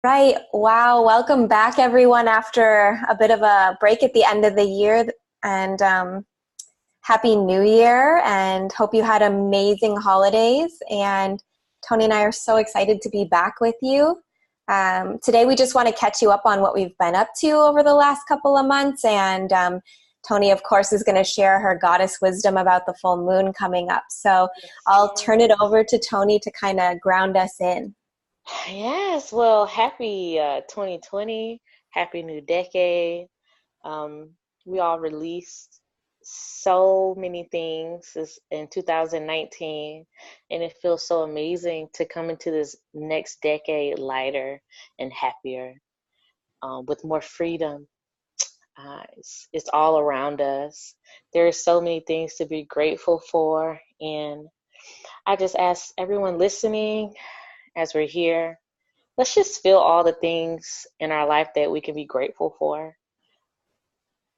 Right. Wow. Welcome back, everyone, after a bit of a break at the end of the year. And Happy New Year. And hope you had amazing holidays. And Toni and I are so excited to be back with you. Today, we just want to catch you up on what we've been up to over the last couple of months. And Toni, of course, is going to share her goddess wisdom about the full moon coming up. So I'll turn it over to Toni to kind of ground us in. Yes, well, happy 2020, happy new decade. Um, we all released so many things in 2019, and it feels so amazing to come into this next decade lighter and happier, with more freedom. It's all around us. There are so many things to be grateful for, and I just ask everyone listening as we're here. Let's just feel all the things in our life that we can be grateful for.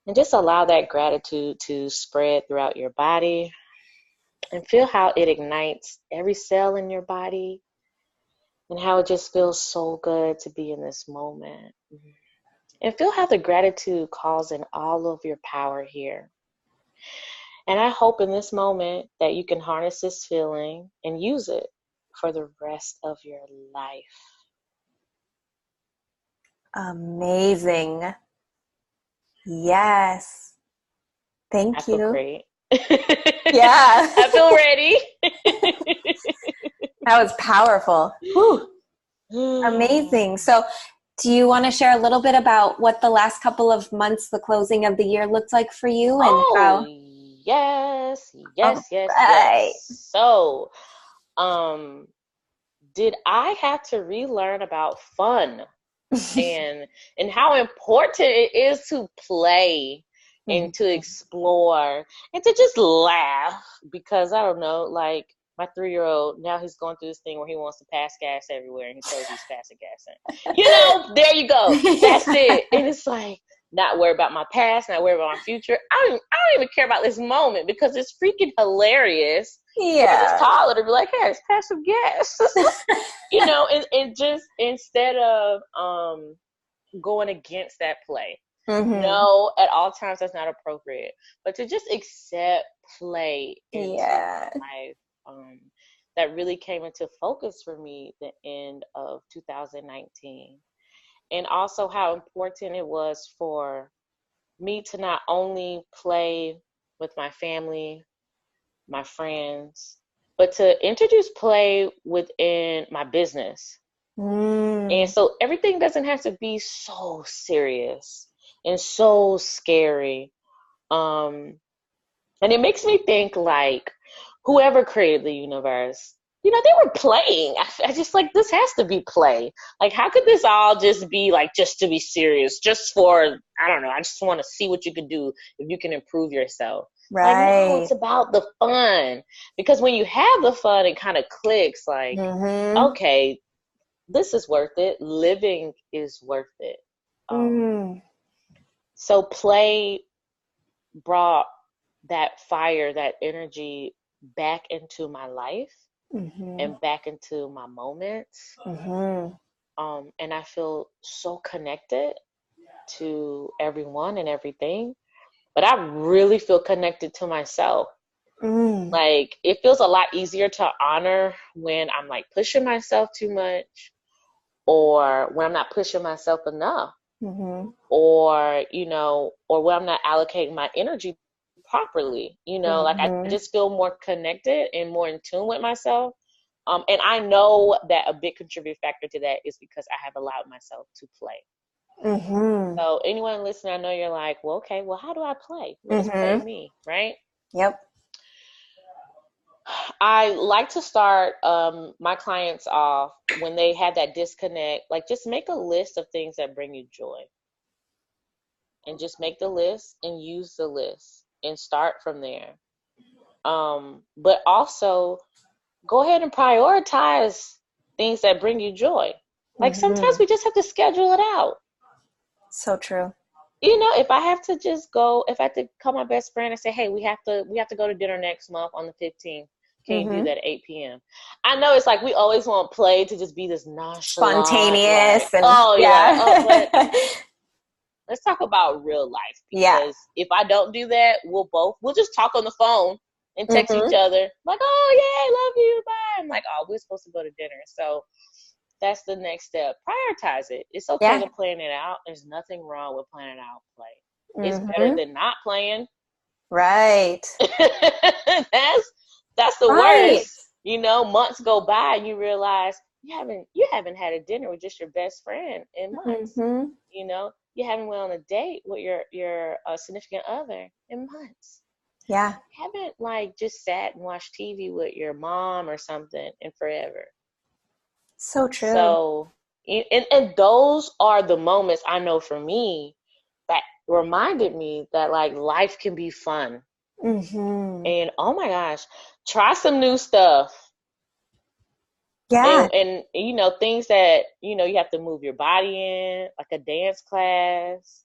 And just allow that gratitude to spread throughout your body and feel how it ignites every cell in your body and how it just feels so good to be in this moment. And feel how the gratitude calls in all of your power here. And I hope in this moment that you can harness this feeling and use it for the rest of your life. Amazing. Yes. I Thank feel you. great. Yeah. I feel ready. That was powerful. Whew. Amazing. So, do you want to share a little bit about what the last couple of months, the closing of the year, looked like for you and Oh, how? yes, All yes, yes, right. yes. So, um, did I have to relearn about fun and how important it is to play and to explore and to just laugh because I don't know, like my 3-year-old now he's going through this thing where he wants to pass gas everywhere and he tells you he's passing gas in. There you go. That's it. And it's like not worry about my past, not worry about my future. I don't even care about this moment because it's freaking hilarious for this Yeah. toddler to be like, hey, let's pass some gas. And just instead of going against that play. Mm-hmm. No, at all times that's not appropriate. But to just accept play into Yeah. life, that really came into focus for me the end of 2019. And also how important it was for me to not only play with my family, my friends, but to introduce play within my business. And Mm. so everything doesn't have to be so serious and so scary. Um, and it makes me think like whoever created the universe, they were playing. I just like this has to be play. Like, how could this all just be like just to be serious, just for I don't know. I just want to see what you can do if you can improve yourself. Like, no, it's Right. about the fun because when you have the fun, it kind of clicks. Like, Mm-hmm. okay, this is worth it. Living is worth it. Um, Mm. so play brought that fire, that energy back into my life Mm-hmm. and back into my moments. Mm-hmm. And I feel so connected to everyone and everything. But I really feel connected to myself. Mm. Like it feels a lot easier to honor when I'm like pushing myself too much or when I'm not pushing myself enough Mm-hmm. or when I'm not allocating my energy properly, like I Mm-hmm. just feel more connected and more in tune with myself. And I know that a big contributing factor to that is because I have allowed myself to play. Mm-hmm. So anyone listening, I know you're like, well, okay, well, how do I play? What does play Mm-hmm. mean, right? Yep. I like to start my clients off when they have that disconnect, like just make a list of things that bring you joy. And just make the list and use the list and start from there. But also go ahead and prioritize things that bring you joy. Like sometimes Mm-hmm. we just have to schedule it out. So true. If I have to if I have to call my best friend and say, hey, we have to go to dinner next month on the 15th. Can you do that at 8 p.m.? I know it's like we always want play to just be this nonchalant, spontaneous, like, and you're like, but let's talk about real life, because if I don't do that, we'll just talk on the phone and text each other like, oh yeah, I love you, bye. I'm like, oh, we're supposed to go to dinner. So that's the next step. Prioritize it. It's okay to plan it out. There's nothing wrong with planning out play. It's better than not playing. Right. That's the worst. You know, months go by and you realize you haven't had a dinner with just your best friend in months. You know, you haven't went on a date with your significant other in months. Yeah. You haven't like just sat and watched TV with your mom or something in forever. So true. So, and those are the moments I know for me that reminded me that like life can be fun. And oh my gosh, try some new stuff. Yeah. And you know, things that, you know, you have to move your body in, like a dance class.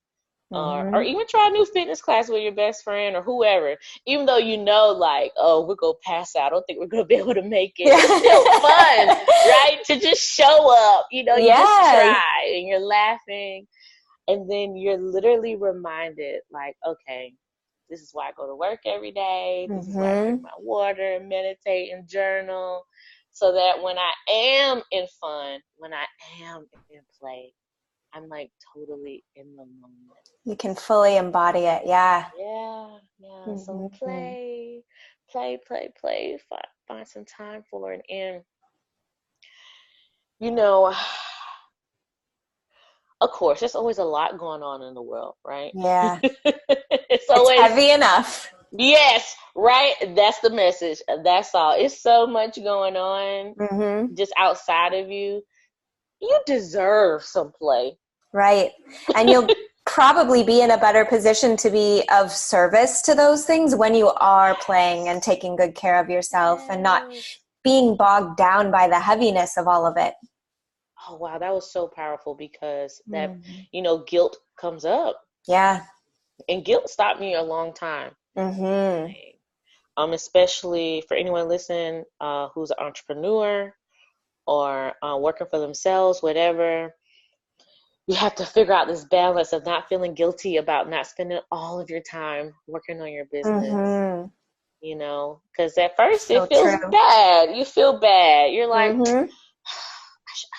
Or even try a new fitness class with your best friend or whoever, even though you know, like, oh, we're going to pass out. I don't think we're going to be able to make it. It's still fun, right? To just show up, you know, you just try and you're laughing. And then you're literally reminded, like, okay, this is why I go to work every day. This is why I drink my water, meditate, and journal. So that when I am in fun, when I am in play, I'm like totally in the moment. You can fully embody it. Yeah. So play. Find some time for it. And, you know, of course, there's always a lot going on in the world, right? Yeah. It's always heavy enough. Yes, right? That's the message. That's all. It's so much going on just outside of you. You deserve some play. Right. And you'll probably be in a better position to be of service to those things when you are playing and taking good care of yourself and not being bogged down by the heaviness of all of it. Oh, wow. That was so powerful, because that, you know, guilt comes up. Yeah. And guilt stopped me a long time. Especially for anyone listening who's an entrepreneur or working for themselves, whatever. You have to figure out this balance of not feeling guilty about not spending all of your time working on your business. You know, because at first it feels bad. You feel bad. You're like, I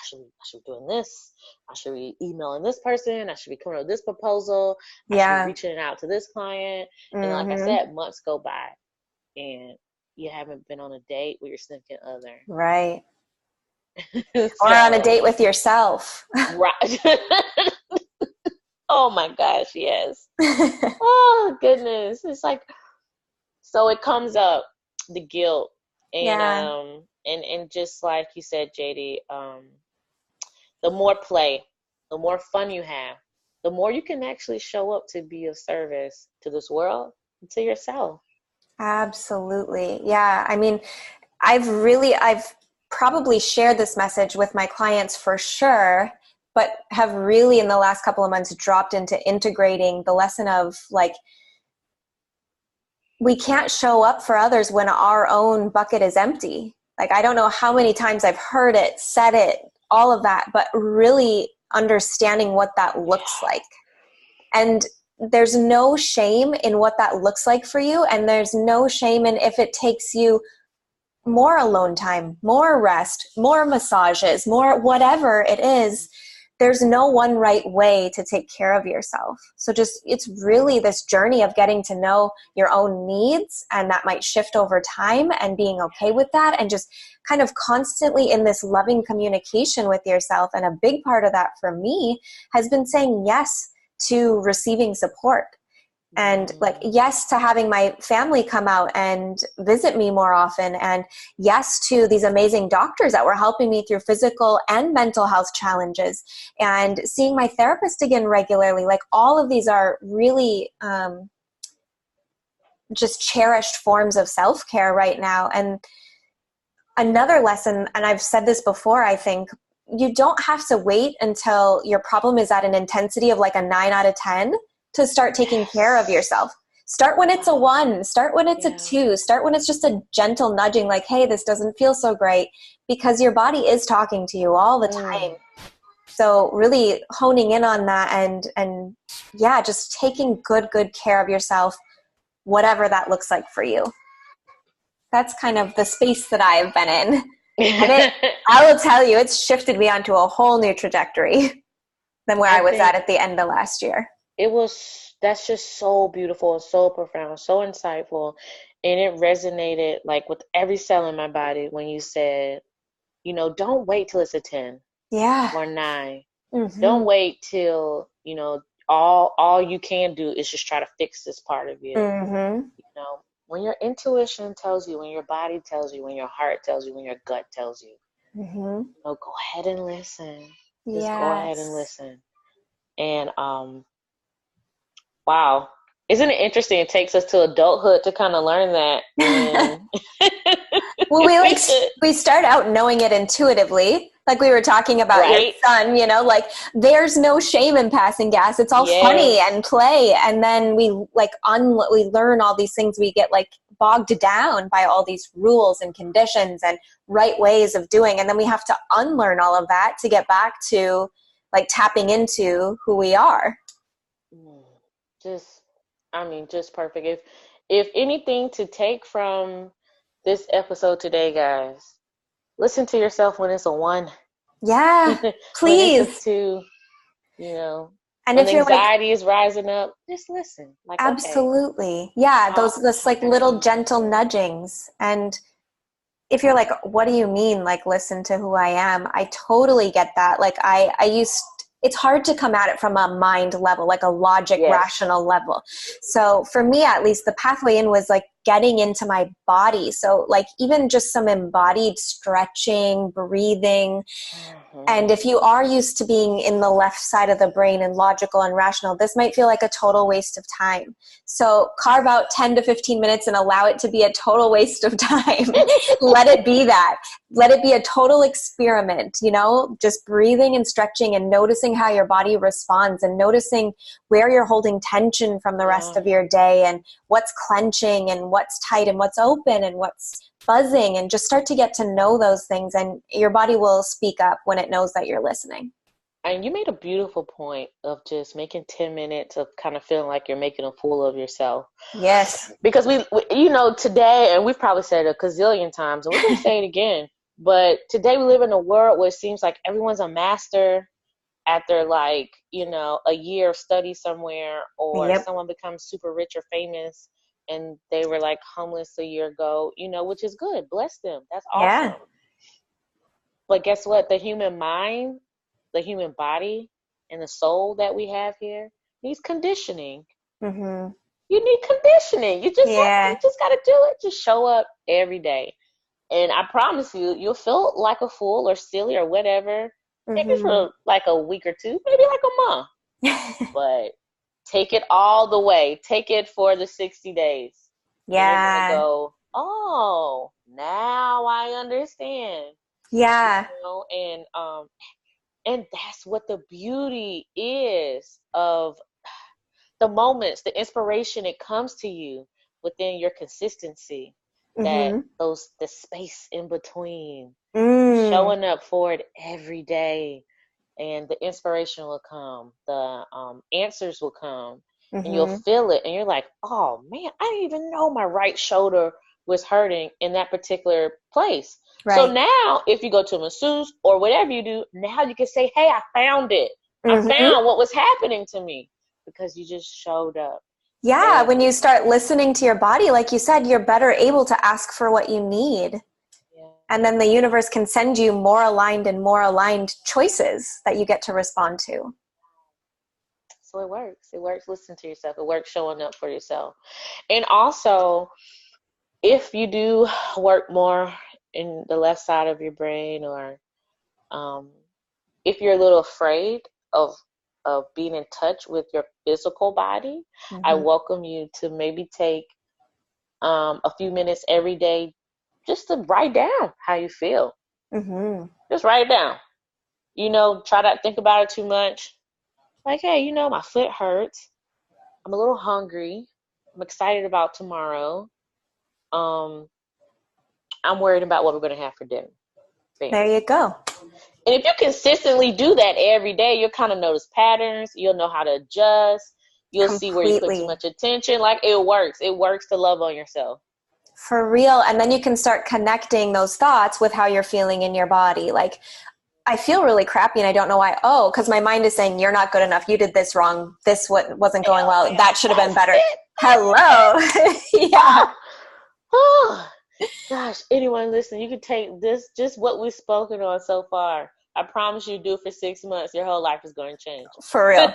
should be doing this. I should be emailing this person. I should be coming up with this proposal. I should be reaching out to this client. And like I said, months go by and you haven't been on a date with your significant other. Right. Or on a date with yourself. Right. Oh my gosh, yes. Oh goodness. It's like, so it comes up, the guilt. And and just like you said, JD, the more play, the more fun you have, the more you can actually show up to be of service to this world and to yourself. Absolutely. Yeah. I mean, I've probably shared this message with my clients for sure, but have really in the last couple of months dropped into integrating the lesson of like, we can't show up for others when our own bucket is empty. Like, I don't know how many times I've heard it, said it, all of that, but really understanding what that looks like. And there's no shame in what that looks like for you. And there's no shame in if it takes you more alone time, more rest, more massages, more whatever it is. There's no one right way to take care of yourself. So it's really this journey of getting to know your own needs, and that might shift over time, and being okay with that, and just kind of constantly in this loving communication with yourself. And a big part of that for me has been saying yes to receiving support. And like, yes to having my family come out and visit me more often, and yes to these amazing doctors that were helping me through physical and mental health challenges, and seeing my therapist again regularly. Like, all of these are really just cherished forms of self-care right now. And another lesson, and I've said this before, I think, you don't have to wait until your problem is at an intensity of like a 9 out of 10 to start taking care of yourself. Start when it's a 1, start when it's a Yeah. 2, start when it's just a gentle nudging, like, hey, this doesn't feel so great, because your body is talking to you all the time. So really honing in on that and yeah, just taking good care of yourself, whatever that looks like for you. That's kind of the space that I have been in. And I will tell you, it's shifted me onto a whole new trajectory than where I was at the end of last year. That's just so beautiful, so profound, so insightful. And it resonated like with every cell in my body when you said, you know, don't wait till it's a 10 or 9. Don't wait till, you know, all you can do is just try to fix this part of you. You know, when your intuition tells you, when your body tells you, when your heart tells you, when your gut tells you, you know, go ahead and listen. Just go ahead and listen. And wow. Isn't it interesting? It takes us to adulthood to kind of learn that. Well, we start out knowing it intuitively. Like we were talking about your son, you know, like there's no shame in passing gas. It's all funny and play. And then we we learn all these things. We get like bogged down by all these rules and conditions and right ways of doing. And then we have to unlearn all of that to get back to like tapping into who we are. Just perfect. If anything to take from this episode today, guys, listen to yourself when it's a 1. Yeah, please. When it's a 2, you know, and when if you're anxiety is rising up, just listen. Like, absolutely. Okay. Yeah, those like little gentle nudgings. And if you're like, what do you mean? Like, listen to who I am. I totally get that. Like it's hard to come at it from a mind level, like a logic, rational level. So for me, at least, the pathway in was like getting into my body. So like even just some embodied stretching, breathing. And if you are used to being in the left side of the brain and logical and rational, this might feel like a total waste of time. So carve out 10 to 15 minutes and allow it to be a total waste of time. Let it be that. Let it be a total experiment, you know, just breathing and stretching and noticing how your body responds and noticing where you're holding tension from the rest of your day and what's clenching and what's tight and what's open and what's buzzing, and just start to get to know those things, and your body will speak up when it knows that you're listening. And you made a beautiful point of just making 10 minutes of kind of feeling like you're making a fool of yourself. Yes. Because we you know, today, and we've probably said it a gazillion times, and we're going to say it again, but today we live in a world where it seems like everyone's a master after like, you know, a year of study somewhere, or someone becomes super rich or famous and they were like homeless a year ago, you know, which is good. Bless them. That's awesome. Yeah. But guess what? The human mind, the human body, and the soul that we have here needs conditioning. You need conditioning. You just got to do it. Just show up every day. And I promise you, you'll feel like a fool or silly or whatever, maybe for like a week or two, maybe like a month. But take it all the way. Take it for the 60 days. Yeah. And you're gonna go, oh, now I understand. Yeah. You know, and that's what the beauty is of the moments, the inspiration, it comes to you within your consistency. That the space in between, showing up for it every day, and the inspiration will come, the answers will come, and you'll feel it, and you're like, oh man, I didn't even know my right shoulder was hurting in that particular place. Right. So now if you go to a masseuse or whatever you do, now you can say, hey, I found it. I found what was happening to me because you just showed up. Yeah, when you start listening to your body, like you said, you're better able to ask for what you need. Yeah. And then the universe can send you more aligned choices that you get to respond to. So it works. It works listening to yourself. It works showing up for yourself. And also, if you do work more in the left side of your brain, or if you're a little afraid of being in touch with your physical body, I welcome you to maybe take a few minutes every day just to write down how you feel. Just write it down. You know, try not to think about it too much. Like, hey, you know, my foot hurts. I'm a little hungry. I'm excited about tomorrow. I'm worried about what we're going to have for dinner. Bam. There you go. And if you consistently do that every day, you'll kind of notice patterns. You'll know how to adjust. You'll see where you put too much attention. Like, it works. It works to love on yourself. For real. And then you can start connecting those thoughts with how you're feeling in your body. Like, I feel really crappy and I don't know why. Oh, because my mind is saying, you're not good enough. You did this wrong. This wasn't going well. That should have been better. Hello. Yeah. Oh, gosh, anyone listening, you can take this, just what we've spoken on so far. I promise you, do it for 6 months. Your whole life is going to change. For real.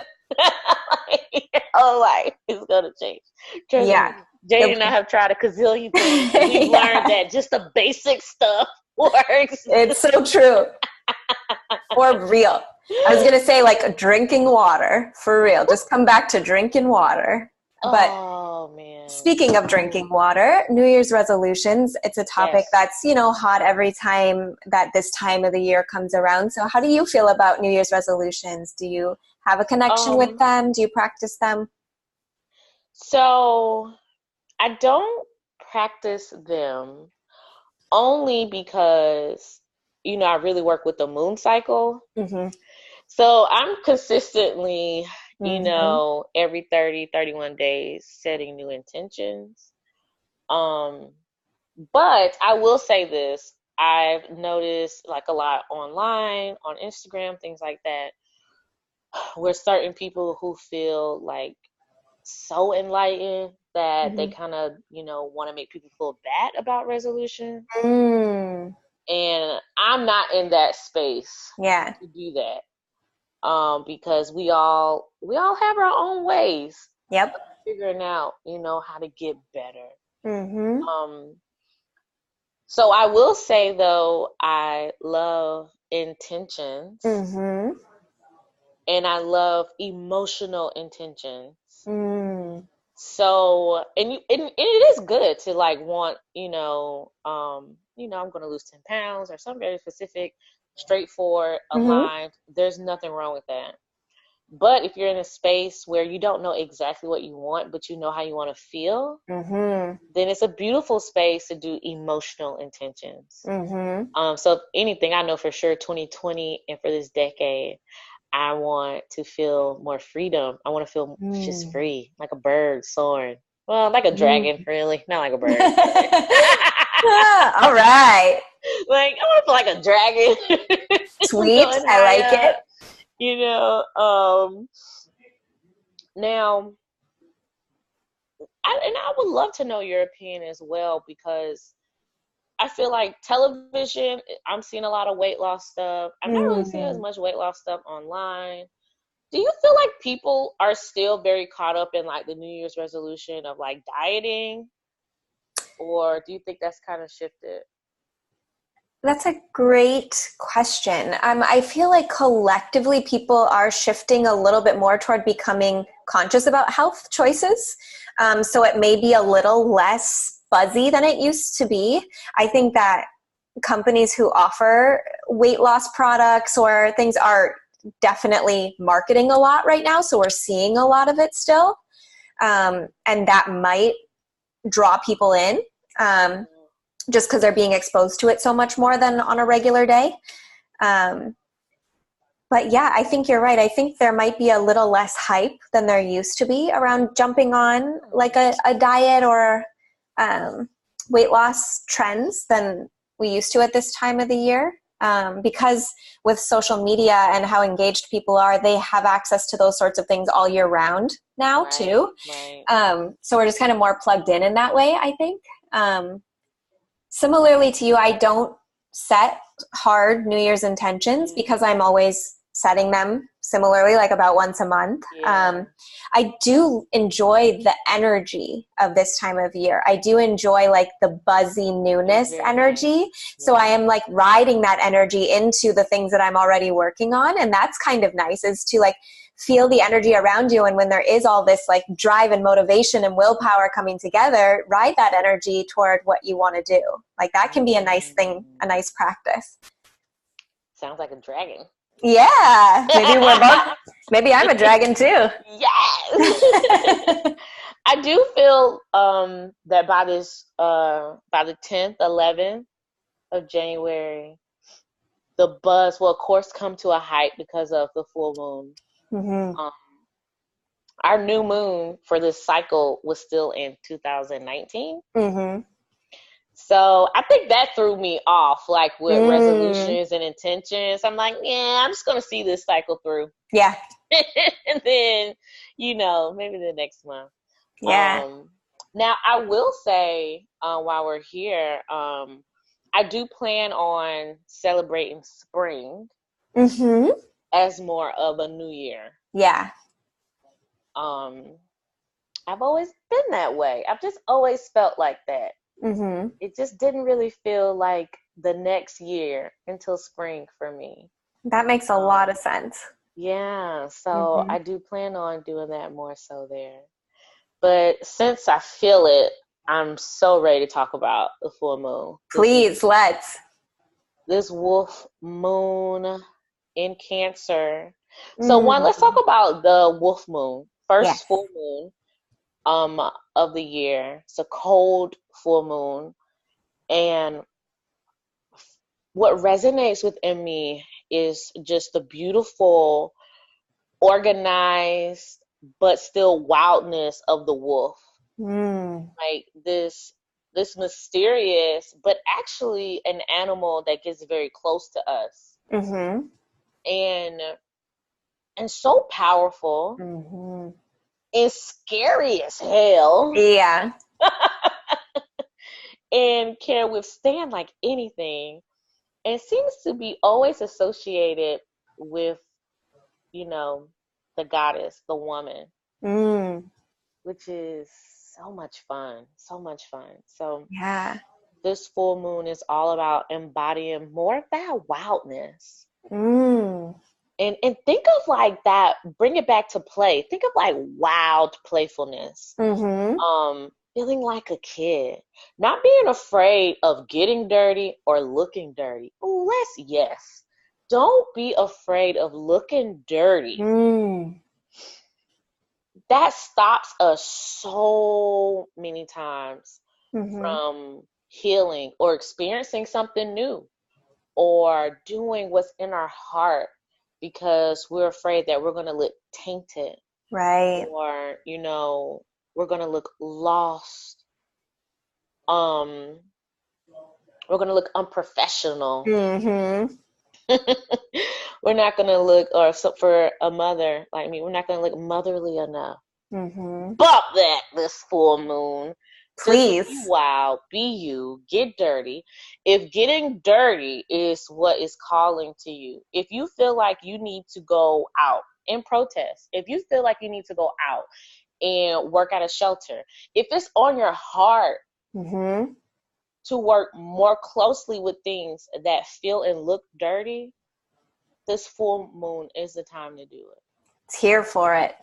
Your whole life is going to change. Trust me. Jade and I have tried a gazillion things. We've learned that just the basic stuff works. It's so true. For real. I was going to say, like, drinking water. For real. Just come back to drinking water. But oh, man. Speaking of drinking water, New Year's resolutions, it's a topic that's, hot every time that this time of the year comes around. So how do you feel about New Year's resolutions? Do you have a connection with them? Do you practice them? So I don't practice them only because, I really work with the moon cycle. Mm-hmm. So I'm consistently, every 30, 31 days setting new intentions. But I will say this, I've noticed, like, a lot online, on Instagram, things like that, where certain people who feel like so enlightened that they kind of, want to make people feel bad about resolution. And I'm not in that space to do that. Because we all have our own ways of figuring out, how to get better. So I will say, though, I love intentions, and I love emotional intentions. So, and it is good to, like, want, I'm going to lose 10 pounds or something very specific, straightforward, aligned. There's nothing wrong with that. But if you're in a space where you don't know exactly what you want, but you know how you want to feel, then it's a beautiful space to do emotional intentions. So if anything, I know for sure 2020 and for this decade, I want to feel more freedom. I want to feel just free, like a bird soaring. Well, like a dragon, really. Not like a bird. All right. Like, I want to feel like a dragon. Sweet. I like it. Now, I would love to know your opinion as well, because I feel like television, I'm seeing a lot of weight loss stuff. I'm not really seeing as much weight loss stuff online. Do you feel like people are still very caught up in, like, the New Year's resolution of, like, dieting? Or do you think that's kind of shifted? That's a great question. I feel like collectively people are shifting a little bit more toward becoming conscious about health choices. So it may be a little less buzzy than it used to be. I think that companies who offer weight loss products or things are definitely marketing a lot right now. So we're seeing a lot of it still. And that might draw people in. Just because they're being exposed to it so much more than on a regular day. But yeah, I think you're right. I think there might be a little less hype than there used to be around jumping on, like, a diet or weight loss trends than we used to at this time of the year. Because with social media and how engaged people are, they have access to those sorts of things all year round now, too. Right. So we're just kind of more plugged in that way, I think. Similarly to you, I don't set hard New Year's intentions because I'm always setting them similarly, like about once a month. I do enjoy the energy of this time of year. I do enjoy, like, the buzzy newness energy. So I am, like, riding that energy into the things that I'm already working on. And that's kind of nice, is to, like, feel the energy around you. And when there is all this, like, drive and motivation and willpower coming together, ride that energy toward what you want to do. Like, that can be a nice thing, a nice practice. Sounds like a dragon. Yeah. Maybe we're both. Maybe I'm a dragon too. Yes. I do feel that by the 10th, 11th of January, the buzz will of course come to a height because of the full moon. Mm-hmm. Our new moon for this cycle was still in 2019. Mm-hmm. So I think that threw me off, like with Mm. resolutions and intentions. I'm like, yeah, I'm just gonna see this cycle through. Yeah. And then, maybe the next month. Yeah. Now I will say, while we're here, I do plan on celebrating spring Mm-hmm. as more of a new year. Yeah. Um, I've always been that way. I've just always felt like that. Mm-hmm. It just didn't really feel like the next year until spring for me. That makes a lot of Um, sense. yeah, so Mm-hmm. I do plan on doing that more so there. But since I feel it, I'm so ready to talk about the full moon. Please, let's. This wolf moon in Cancer. So let's talk Mm. about the wolf moon. Yes. First full moon of the year. It's a cold full moon. And what resonates within me is just the beautiful, organized, but still wildness of the wolf. Mm. Like this mysterious, but actually an animal that gets very close to us. Mm-hmm. And so powerful Mm-hmm. and scary as hell Yeah. and can withstand like anything. And seems to be always associated with, you know, the goddess, the woman, Mm. which is so much fun, so much fun. So Yeah. this full moon is all about embodying more of that wildness. Mm. And think of like that, bring it back to play. Think of like wild playfulness. Mm-hmm. Feeling like a kid. Not being afraid of getting dirty or looking dirty. Ooh, yes. Don't be afraid of looking dirty. Mm. That stops us so many times Mm-hmm. from healing or experiencing something new or doing what's in our heart because we're afraid that we're going to look tainted Right. or, we're going to look lost. Um, we're going to look unprofessional. Mm-hmm. We're not going to look, or so for a mother like me, we're not going to look motherly enough. Mm-hmm. Bump that this full moon. Just be Please. wild, be you, get dirty. If getting dirty is what is calling to you, if you feel like you need to go out and protest, if you feel like you need to go out and work at a shelter, if it's on your heart Mm-hmm. to work more closely with things that feel and look dirty, this full moon is the time to do it. It's here for it.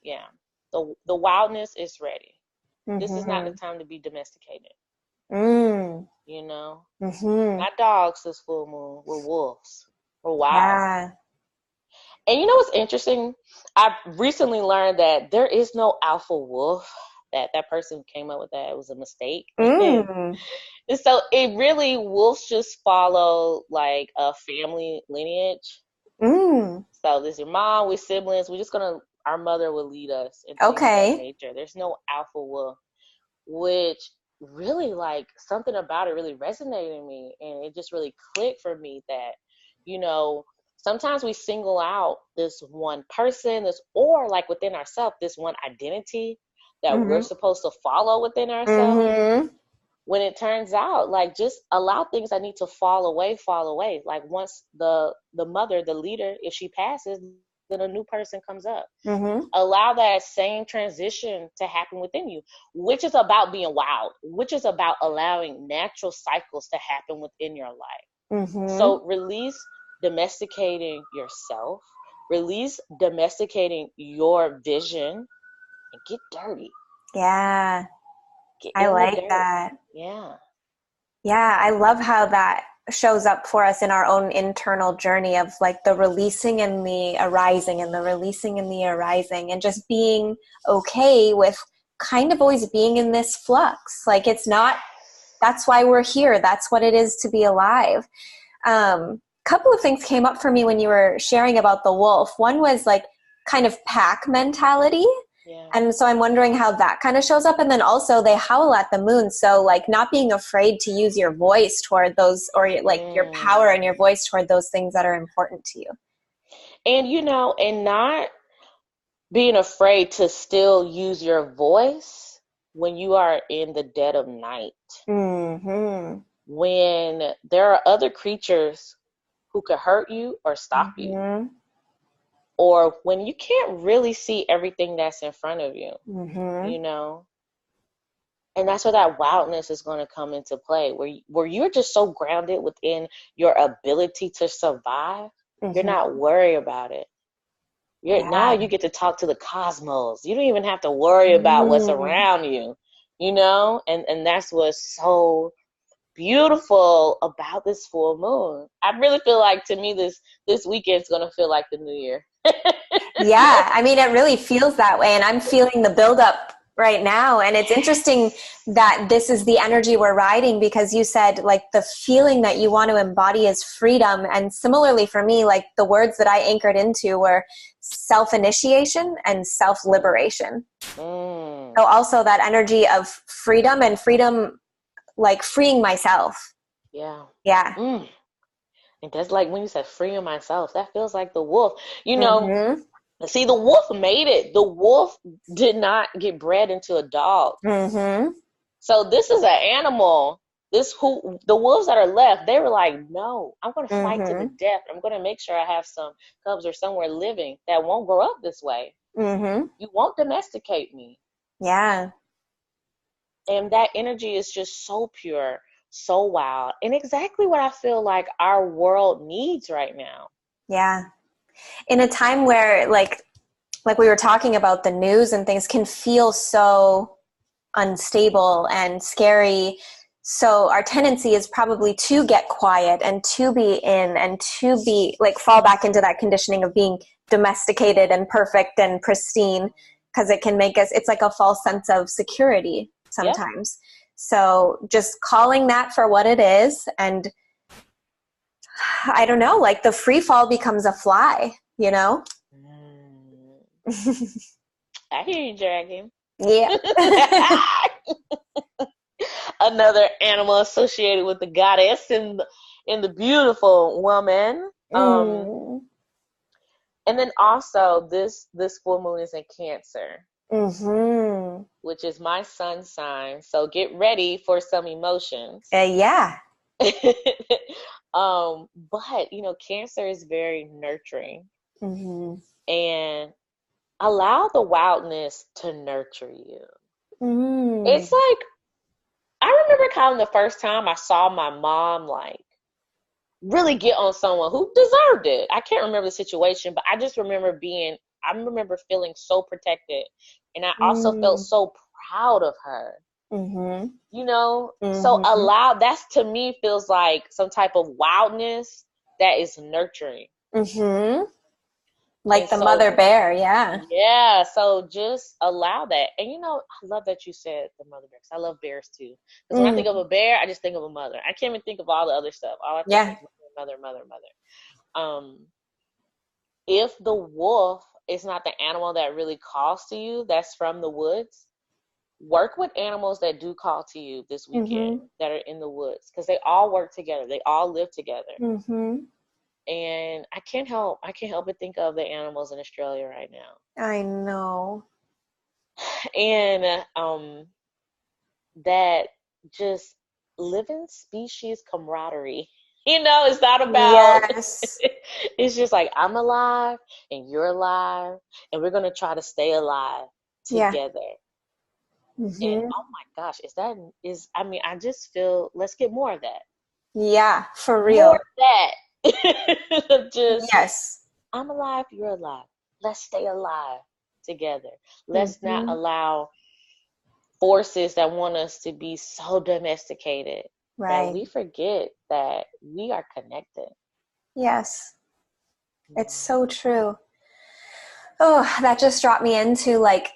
Yeah. The wildness is ready. This is not the Mm-hmm. time to be domesticated. Mm. You know, Mm-hmm. not dogs this full moon. We're wolves. We're wild. Yeah. And you know what's interesting? I recently learned that there is no alpha wolf. That person came up with that. It was a mistake. Mm. And so it really, wolves just follow like a family lineage. Mm. So this is your mom, we're siblings. Our mother will lead us and things of that Okay. nature. There's no alpha wolf, which really like something about it really resonated in me. And it just really clicked for me that, sometimes we single out this one person, or like within ourselves, this one identity that we're Mm-hmm. supposed to follow within ourselves. Mm-hmm. When it turns out, like, just allow things that need to fall away. Like once the mother, the leader, if she passes, then a new person comes up. Mm-hmm. Allow that same transition to happen within you, which is about being wild, which is about allowing natural cycles to happen within your life. Mm-hmm. So release domesticating yourself, release domesticating your vision, and get dirty. Yeah. Get I in the like dirt. that. Yeah. Yeah, I love how that shows up for us in our own internal journey of like the releasing and the arising and the releasing and the arising and just being okay with kind of always being in this flux. Like it's not, that's why we're here. That's what it is to be alive. Couple of things came up for me when you were sharing about the wolf. One was like kind of pack mentality. Yeah. And so I'm wondering how that kind of shows up. And then also they howl at the moon. So like not being afraid to use your voice toward those, or like your power and your voice toward those things that are important to you. And, and not being afraid to still use your voice when you are in the dead of night. Mm-hmm. When there are other creatures who could hurt you or stop you. Or when you can't really see everything that's in front of you, And that's where that wildness is going to come into play, where you're just so grounded within your ability to survive. You're not worried about it. Now you get to talk to the cosmos. You don't even have to worry about what's around you, And that's what's so beautiful about this full moon. I really feel like, to me, this weekend's going to feel like the new year. Yeah, I mean, it really feels that way. And I'm feeling the buildup right now. And it's interesting that this is the energy we're riding, because you said like the feeling that you want to embody is freedom. And similarly for me, like the words that I anchored into were self-initiation and self-liberation. So also that energy of freedom, and freedom, like freeing myself. Yeah. Yeah. And that's like when you said freeing myself, that feels like the wolf. See, the wolf made it. The wolf did not get bred into a dog. So this is an animal. The wolves that are left, they were like, no, I'm going to fight to the death. I'm going to make sure I have some cubs or somewhere living that won't grow up this way. You won't domesticate me. Yeah. And that energy is just so pure, so wild, and exactly what I feel like our world needs right now. Yeah. In a time where like we were talking about, the news and things can feel so unstable and scary. So our tendency is probably to get quiet and to be in and to be like fall back into that conditioning of being domesticated and perfect and pristine, because it can make us, it's like a false sense of security sometimes. Yeah. So just calling that for what it is, and I don't know, like the free fall becomes a fly, I hear you, Dragon. Yeah. Another animal associated with the goddess and the beautiful woman. And then also this full moon is in Cancer, which is my sun sign. So get ready for some emotions. Yeah. But Cancer is very nurturing, and allow the wildness to nurture you. It's like, I remember kind of the first time I saw my mom like really get on someone who deserved it. I can't remember the situation, but I just remember feeling so protected, and I also felt so proud of her. So that's, to me, feels like some type of wildness that is nurturing. Like the mother bear, yeah. Yeah, so just allow that. And I love that you said the mother bear, because I love bears too. Because when I think of a bear, I just think of a mother. I can't even think of all the other stuff. All I think is mother. If the wolf is not the animal that really calls to you, that's from the woods, work with animals that do call to you this weekend, that are in the woods, because they all work together. They all live together. And I can't help but think of the animals in Australia right now. I know. And that just living species camaraderie. It's not about, it's just like, I'm alive and you're alive, and we're going to try to stay alive together. And oh my gosh, I just feel, let's get more of that. Yeah, for real. More of that. Just, yes, I'm alive, you're alive. Let's stay alive together. Let's not allow forces that want us to be so domesticated that we forget that we are connected. Yes, it's so true. Oh, that just dropped me into like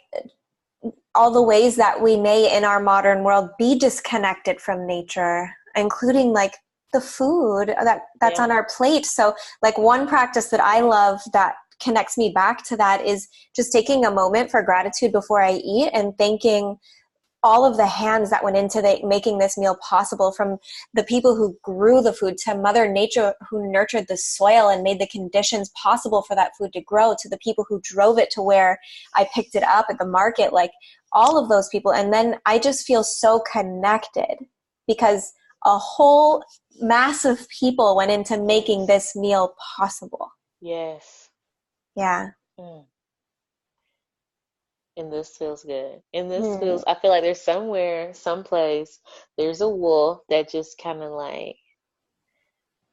all the ways that we may in our modern world be disconnected from nature, including like the food that's on our plate. So like one practice that I love that connects me back to that is just taking a moment for gratitude before I eat and thanking all of the hands that went into making this meal possible, from the people who grew the food to Mother Nature who nurtured the soil and made the conditions possible for that food to grow, to the people who drove it to where I picked it up at the market, like all of those people. And then I just feel so connected because a whole mass of people went into making this meal possible. Yes. Yeah. And this feels good. And this feels, I feel like there's somewhere, someplace, there's a wolf that just kind of like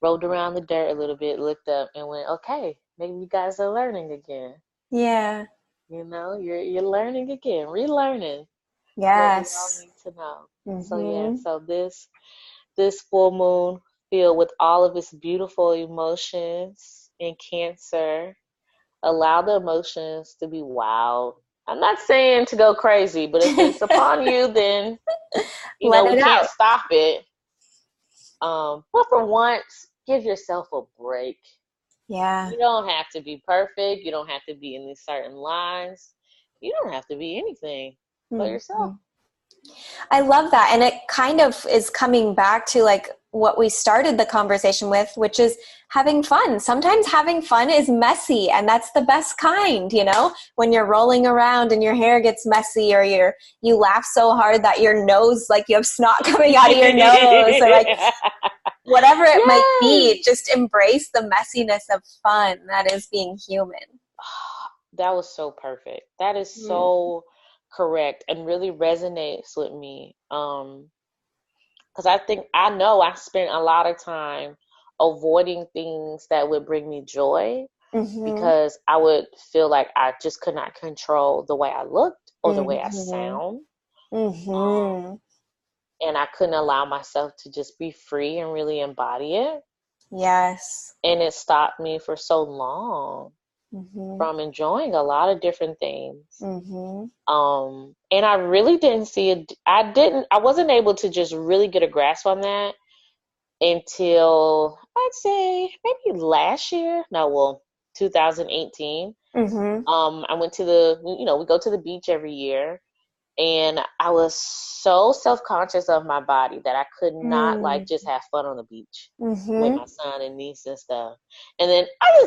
rolled around the dirt a little bit, looked up and went, okay, maybe you guys are learning again. Yeah. You know, you're learning again, relearning what we all Yes. need to know. Mm-hmm. So yeah, so this full moon filled with all of its beautiful emotions in Cancer, allow the emotions to be wild. I'm not saying to go crazy, but if it's upon you, then we can't stop it. But for once, give yourself a break. Yeah. You don't have to be perfect. You don't have to be in these certain lines. You don't have to be anything but yourself. I love that. And it kind of is coming back to like what we started the conversation with, which is having fun. Sometimes having fun is messy, and that's the best kind, you know, when you're rolling around and your hair gets messy, or you laugh so hard that your nose, like you have snot coming out of your nose, or like whatever it might be, just embrace the messiness of fun that is being human. That was so perfect. That is so correct and really resonates with me. Because I know I spent a lot of time avoiding things that would bring me joy because I would feel like I just could not control the way I looked or the way I sound. And I couldn't allow myself to just be free and really embody it. Yes. And it stopped me for so long from enjoying a lot of different things. And I really didn't see it. I wasn't able to just really get a grasp on that until I'd say maybe last year. No, well, 2018. I went to we go to the beach every year, and I was so self-conscious of my body that I could not like just have fun on the beach with my son and niece and stuff. And then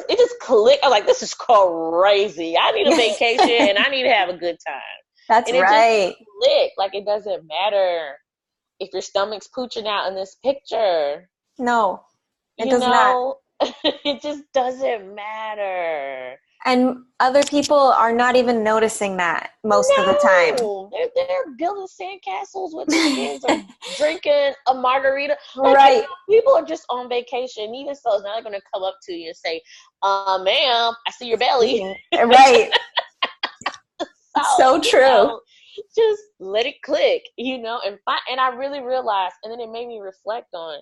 it just clicked. I was like, this is crazy. I need a vacation and I need to have a good time. That's and it right. just clicked. Like, it doesn't matter if your stomach's pooching out in this picture. No, it does not. It just doesn't matter. And other people are not even noticing that most of the time. They're building sandcastles with their kids or drinking a margarita. Right. People are just on vacation. Even so, it's not going to come up to you and say, ma'am, I see your belly. Right. So true. Just let it click, and I really realized, and then it made me reflect on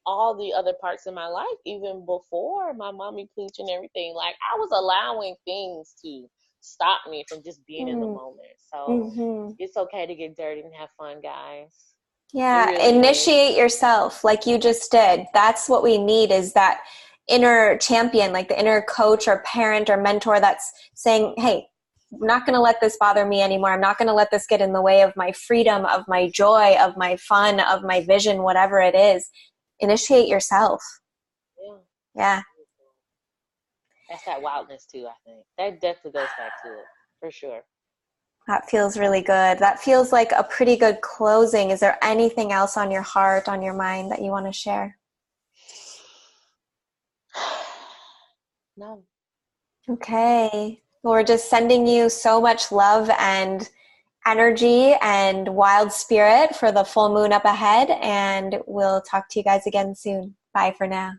all the other parts of my life, even before my mommy pooch and everything. Like, I was allowing things to stop me from just being in the moment. So it's okay to get dirty and have fun, guys. Yeah, really initiate yourself like you just did. That's what we need, is that inner champion, like the inner coach or parent or mentor that's saying, hey, I'm not going to let this bother me anymore. I'm not going to let this get in the way of my freedom, of my joy, of my fun, of my vision, whatever it is. Initiate yourself. Yeah. That's that wildness too, I think. That definitely goes back to it, for sure. That feels really good. That feels like a pretty good closing. Is there anything else on your heart, on your mind that you want to share? No. Okay. Well, we're just sending you so much love and energy and wild spirit for the full moon up ahead, and we'll talk to you guys again soon. Bye for now.